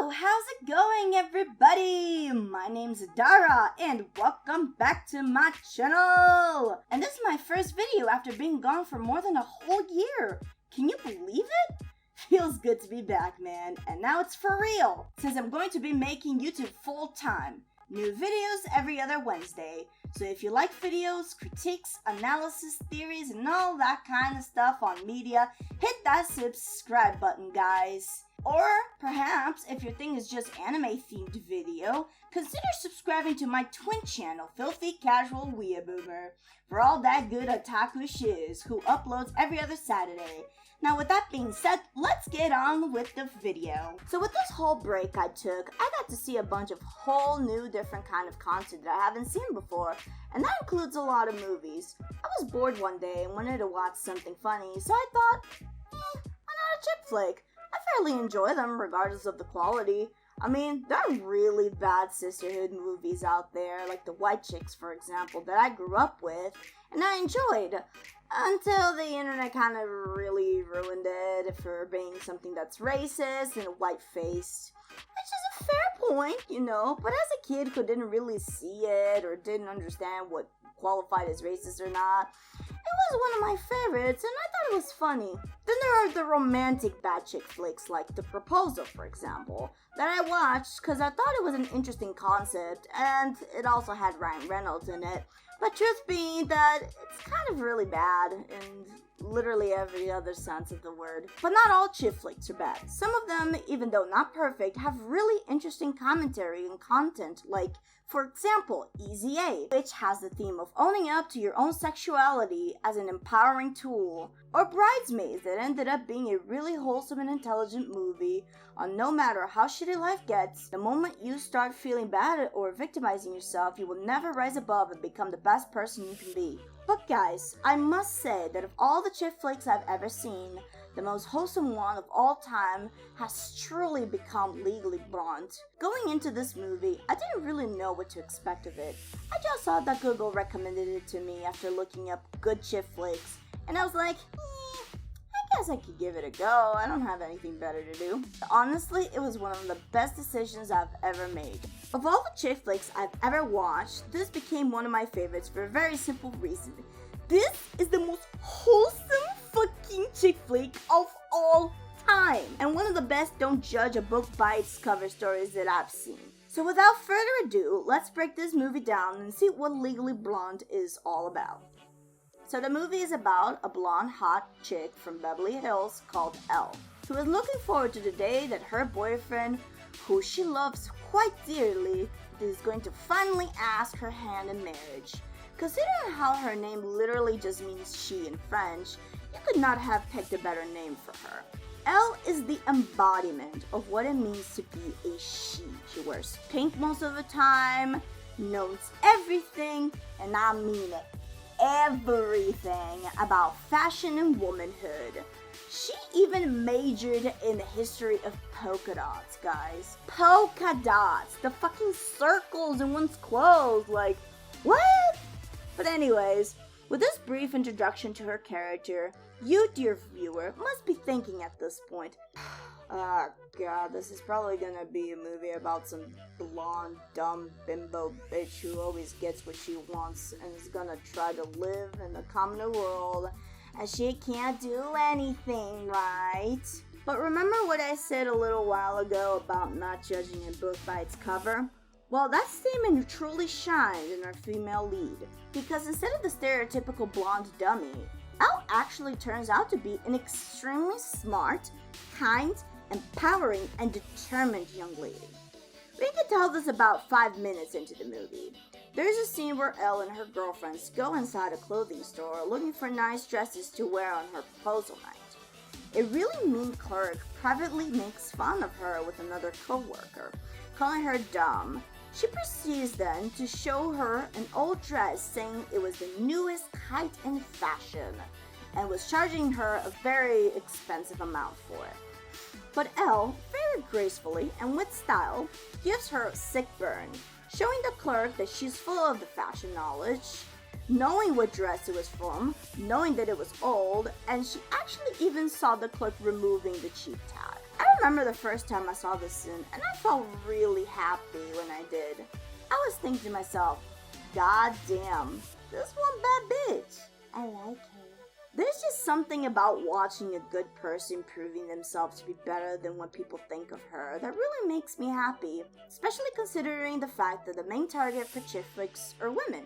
Yo, how's it going, everybody? My name's Dara, and welcome back to my channel. And this is my first video after being gone for more than a whole year. Can you believe it? Feels good to be back, man. And now it's for real, since I'm going to be making YouTube full-time. New videos every other Wednesday. So if you like videos, critiques, analysis, theories, and all that kind of stuff on media, hit that subscribe button, guys. Or perhaps, if your thing is just anime-themed video, consider subscribing to my twin channel, Filthy Casual Weeaboomer, for all that good otaku shiz, who uploads every other Saturday. Now with that being said, let's get on with the video. So with this whole break I took, I got to see a bunch of whole new different kind of content that I haven't seen before, and that includes a lot of movies. I was bored one day and wanted to watch something funny, so I thought, why not a chick flick? I fairly enjoy them regardless of the quality. I mean, there are really bad sisterhood movies out there, like The White Chicks, for example, that I grew up with, and I enjoyed. Until the internet kind of really ruined it for being something that's racist and white-faced. Which is a fair point, you know, but as a kid who didn't really see it or didn't understand what qualified as racist or not, it was one of my favorites and I thought it was funny. Then there are the romantic bad chick flicks like The Proposal, for example, that I watched because I thought it was an interesting concept and it also had Ryan Reynolds in it. But truth being that it's kind of really bad in literally every other sense of the word. But not all chick flicks are bad. Some of them, even though not perfect, have really interesting commentary and content, like, for example, Easy A, which has the theme of owning up to your own sexuality as an empowering tool, or Bridesmaids, that ended up being a really wholesome and intelligent movie on no matter how shitty life gets, the moment you start feeling bad or victimizing yourself, you will never rise above and become the best person you can be. But guys, I must say that of all the chick flicks I've ever seen, the most wholesome one of all time has truly become Legally Blonde. Going into this movie, I didn't really know what to expect of it. I just saw that Google recommended it to me after looking up good chick flicks, and I was like, I guess I could give it a go. I don't have anything better to do. Honestly, it was one of the best decisions I've ever made. Of all the chick flicks I've ever watched, this became one of my favorites for a very simple reason. This is the most wholesome fucking chick flick of all time, and one of the best don't judge a book by its cover stories that I've seen. So without further ado, let's break this movie down and see what Legally Blonde is all about. So the movie is about a blonde hot chick from Beverly Hills called Elle, who is looking forward to the day that her boyfriend, who she loves quite dearly, is going to finally ask her hand in marriage. Considering how her name literally just means she in French, you could not have picked a better name for her. Elle is the embodiment of what it means to be a she. She wears pink most of the time, knows everything, and I mean it, everything about fashion and womanhood. She even majored in the history of polka dots, guys. Polka dots, the fucking circles in one's clothes, like, what? But anyways, with this brief introduction to her character, you, dear viewer, must be thinking at this point, oh god, this is probably gonna be a movie about some blonde, dumb bimbo bitch who always gets what she wants and is gonna try to live in the common world, and she can't do anything, right? But remember what I said a little while ago about not judging a book by its cover? Well, that statement truly shines in our female lead, because instead of the stereotypical blonde dummy, Elle actually turns out to be an extremely smart, kind, empowering, and determined young lady. We can tell this about 5 minutes into the movie. There's a scene where Elle and her girlfriends go inside a clothing store looking for nice dresses to wear on her proposal night. A really mean clerk privately makes fun of her with another co-worker, calling her dumb. She proceeds then to show her an old dress saying it was the newest height in fashion and was charging her a very expensive amount for it. But Elle, very gracefully and with style, gives her a sick burn, showing the clerk that she's full of the fashion knowledge, knowing what dress it was from, knowing that it was old, and she actually even saw the clerk removing the cheap tag. I remember the first time I saw this scene, and I felt really happy when I did. I was thinking to myself, God damn, this one bad bitch. I like her. There's just something about watching a good person proving themselves to be better than what people think of her that really makes me happy, especially considering the fact that the main target for chick flicks are women.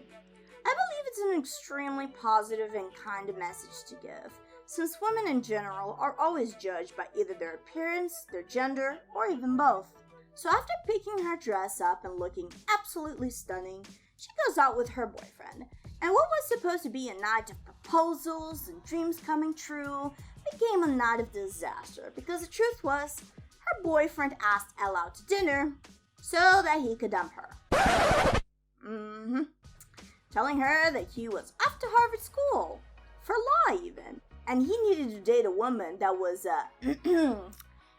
I believe it's an extremely positive and kind message to give, since women in general are always judged by either their appearance, their gender, or even both. So after picking her dress up and looking absolutely stunning, she goes out with her boyfriend. And what was supposed to be a night of proposals and dreams coming true became a night of disaster because the truth was, her boyfriend asked Elle out to dinner so that he could dump her. Telling her that he was off to Harvard School, for law even, and he needed to date a woman that was,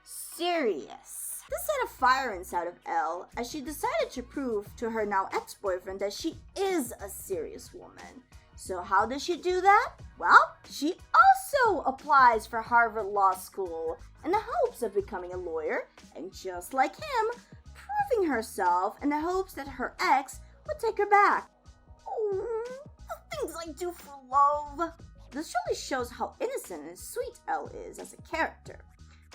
serious. This set a fire inside of Elle as she decided to prove to her now ex-boyfriend that she is a serious woman. So how does she do that? Well, she also applies for Harvard Law School in the hopes of becoming a lawyer, and just like him, proving herself in the hopes that her ex would take her back. Oh, the things I do for love. This really shows how innocent and sweet Elle is as a character,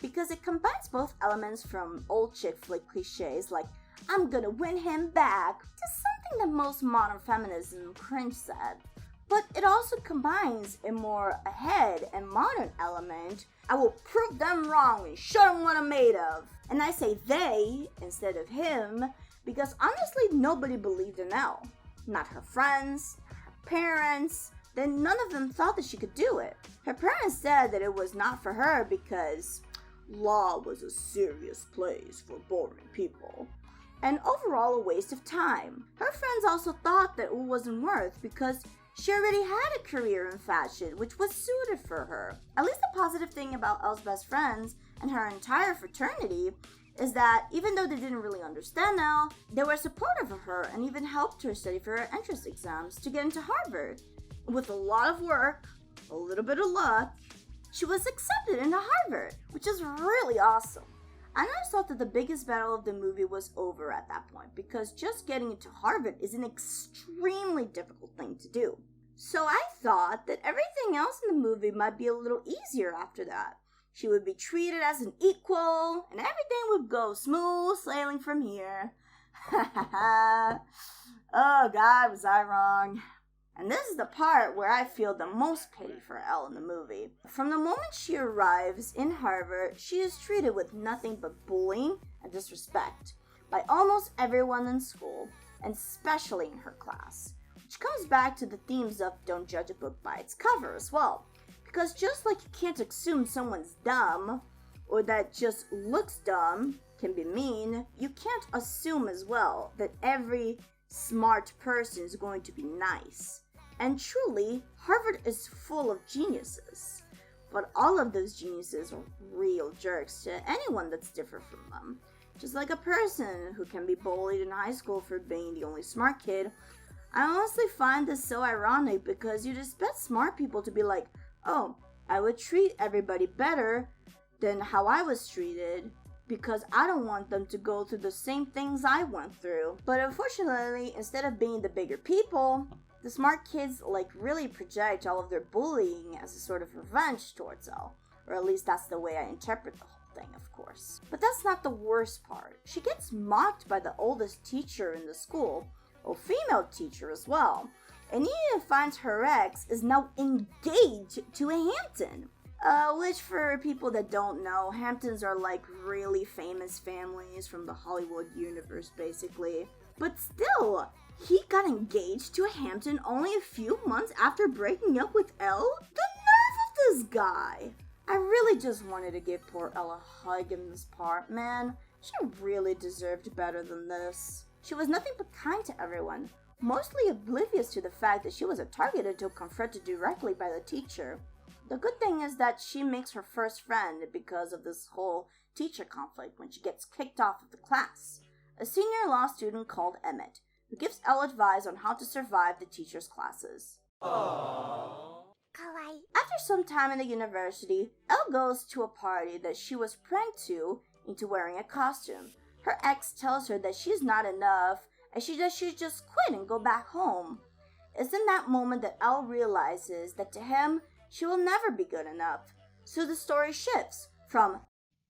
because it combines both elements from old chick flick cliches like I'm gonna win him back to something that most modern feminism cringes at. But it also combines a more ahead and modern element. I will prove them wrong and show them what I'm made of. And I say they instead of him because honestly nobody believed in Elle. Not her friends, her parents. Then none of them thought that she could do it. Her parents said that it was not for her because law was a serious place for boring people, and overall a waste of time. Her friends also thought that it wasn't worth because she already had a career in fashion, which was suited for her. At least the positive thing about Elle's best friends and her entire fraternity is that even though they didn't really understand Elle, they were supportive of her and even helped her study for her entrance exams to get into Harvard. With a lot of work, a little bit of luck, she was accepted into Harvard, which is really awesome. And I thought that the biggest battle of the movie was over at that point because just getting into Harvard is an extremely difficult thing to do. So I thought that everything else in the movie might be a little easier after that. She would be treated as an equal and everything would go smooth sailing from here. Oh God, was I wrong. And this is the part where I feel the most pity for Elle in the movie. From the moment she arrives in Harvard, she is treated with nothing but bullying and disrespect by almost everyone in school, and especially in her class. Which comes back to the themes of don't judge a book by its cover as well. Because just like you can't assume someone's dumb, or that just looks dumb can be mean, you can't assume as well that every smart person is going to be nice. And truly, Harvard is full of geniuses. But all of those geniuses are real jerks to anyone that's different from them. Just like a person who can be bullied in high school for being the only smart kid. I honestly find this so ironic because you'd expect smart people to be like, oh, I would treat everybody better than how I was treated because I don't want them to go through the same things I went through. But unfortunately, instead of being the bigger people, the smart kids really project all of their bullying as a sort of revenge towards Elle. Or at least that's the way I interpret the whole thing, of course. But that's not the worst part. She gets mocked by the oldest teacher in the school, a female teacher as well. And he even finds her ex is now engaged to a Hampton. Which for people that don't know, Hamptons are really famous families from the Hollywood universe basically. But still, he got engaged to a Hampton only a few months after breaking up with Elle? The nerve of this guy! I really just wanted to give poor Elle a hug in this part, man. She really deserved better than this. She was nothing but kind to everyone, mostly oblivious to the fact that she was a target until confronted directly by the teacher. The good thing is that she makes her first friend because of this whole teacher conflict when she gets kicked off of the class. A senior law student called Emmett, who gives Elle advice on how to survive the teacher's classes. Aww. After some time in the university, Elle goes to a party that she was pranked to into wearing a costume. Her ex tells her that she's not enough and she should just quit and go back home. It's in that moment that Elle realizes that to him, she will never be good enough. So the story shifts from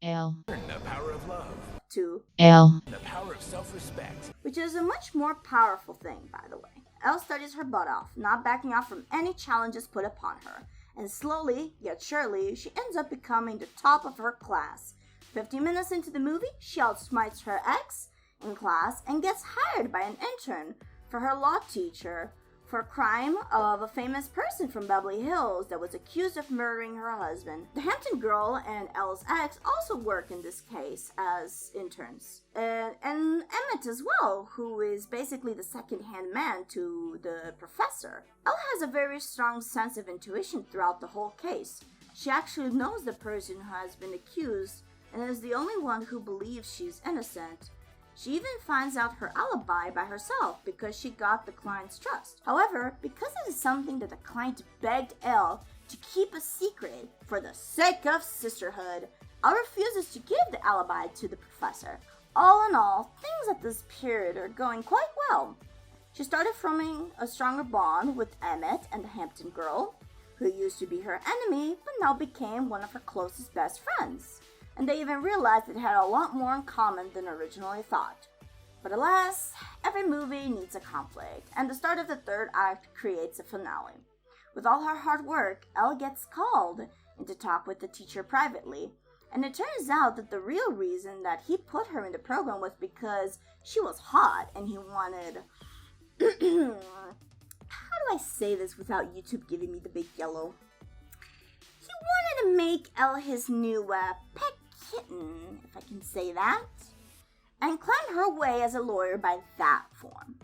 L. The power of love. To L. The power of self-respect. which is a much more powerful thing, by the way. Elle studies her butt off, not backing off from any challenges put upon her. And slowly, yet surely, she ends up becoming the top of her class. 15 minutes into the movie, she outsmarts her ex in class and gets hired by an intern for her law teacher for a crime of a famous person from Beverly Hills that was accused of murdering her husband. The Hampton girl and Elle's ex also work in this case as interns. And Emmett as well, who is basically the second-hand man to the professor. Elle has a very strong sense of intuition throughout the whole case. She actually knows the person who has been accused and is the only one who believes she's innocent. She even finds out her alibi by herself because she got the client's trust. However, because it is something that the client begged Elle to keep a secret for the sake of sisterhood, Elle refuses to give the alibi to the professor. All in all, things at this period are going quite well. She started forming a stronger bond with Emmett and the Hampton girl, who used to be her enemy but now became one of her closest best friends. And they even realized it had a lot more in common than originally thought. But alas, every movie needs a conflict, and the start of the third act creates a finale. With all her hard work, Elle gets called in to talk with the teacher privately, and it turns out that the real reason that he put her in the program was because she was hot and he wanted... How do I say this without YouTube giving me the big yellow? He wanted to make Elle his new pet kitten, if I can say that, and climb her way as a lawyer by that form.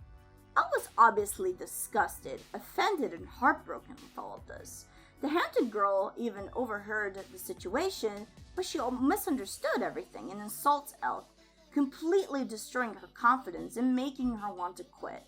Elle was obviously disgusted, offended, and heartbroken with all of this. The Hampton girl even overheard the situation, but she misunderstood everything and insults Elle, completely destroying her confidence and making her want to quit.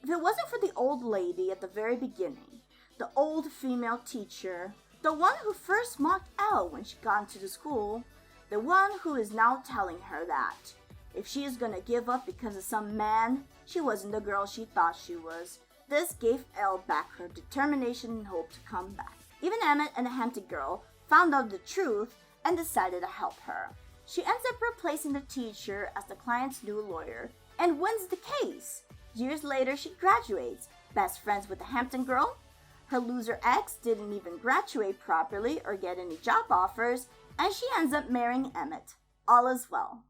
If it wasn't for the old lady at the very beginning, the old female teacher, the one who first mocked Elle when she got into the school, the one who is now telling her that if she is gonna give up because of some man, she wasn't the girl she thought she was. This gave Elle back her determination and hope to come back. Even Emmett and the Hampton girl found out the truth and decided to help her. She ends up replacing the teacher as the client's new lawyer and wins the case. Years later, she graduates, best friends with the Hampton girl. Her loser ex didn't even graduate properly or get any job offers, and she ends up marrying Emmett. All is well.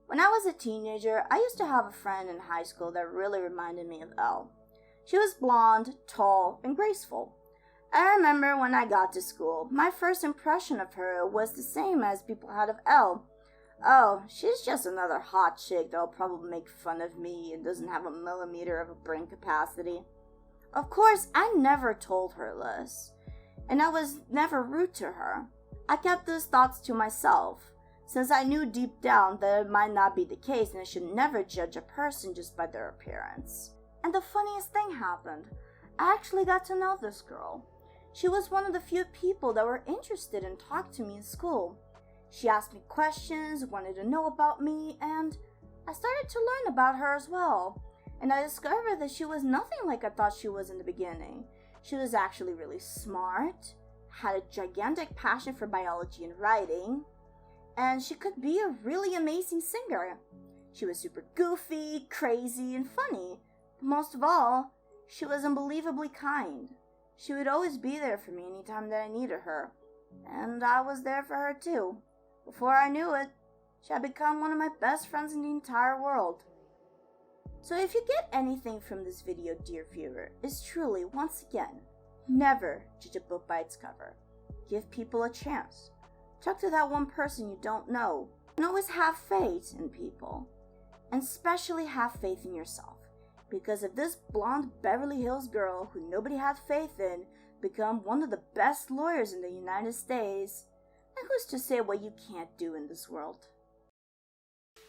When I was a teenager, I used to have a friend in high school that really reminded me of Elle. She was blonde, tall, and graceful. I remember when I got to school, my first impression of her was the same as people had of Elle. Oh, she's just another hot chick that'll probably make fun of me and doesn't have a millimeter of a brain capacity. Of course, I never told her this, and I was never rude to her. I kept those thoughts to myself, since I knew deep down that it might not be the case and I should never judge a person just by their appearance. And the funniest thing happened. I actually got to know this girl. She was one of the few people that were interested in talking to me in school. She asked me questions, wanted to know about me, and I started to learn about her as well. And I discovered that she was nothing like I thought she was in the beginning. She was actually really smart, had a gigantic passion for biology and writing, and she could be a really amazing singer. She was super goofy, crazy, and funny. But most of all, she was unbelievably kind. She would always be there for me anytime that I needed her, and I was there for her too. Before I knew it, she had become one of my best friends in the entire world. So if you get anything from this video, dear viewer, is truly, once again, never judge a book by its cover. Give people a chance. Talk to that one person you don't know. And always have faith in people. And especially have faith in yourself. Because if this blonde Beverly Hills girl who nobody had faith in become one of the best lawyers in the United States, then who's to say what you can't do in this world?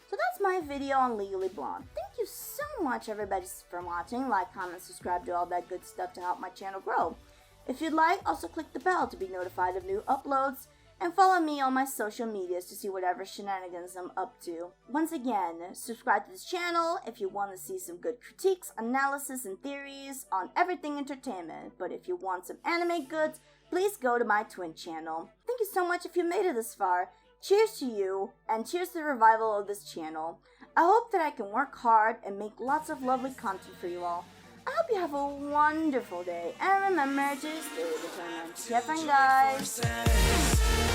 So that's my video on Legally Blonde. Thank you so much everybody for watching. Like, comment, subscribe, do all that good stuff to help my channel grow. If you'd like, also click the bell to be notified of new uploads, and follow me on my social medias to see whatever shenanigans I'm up to. Once again, subscribe to this channel if you want to see some good critiques, analysis, and theories on everything entertainment. But if you want some anime goods, please go to my twin channel. Thank you so much if you made it this far. Cheers to you, and cheers to the revival of this channel. I hope that I can work hard and make lots of lovely content for you all. I hope you have a wonderful day, and remember to stay determined. Have fun, guys!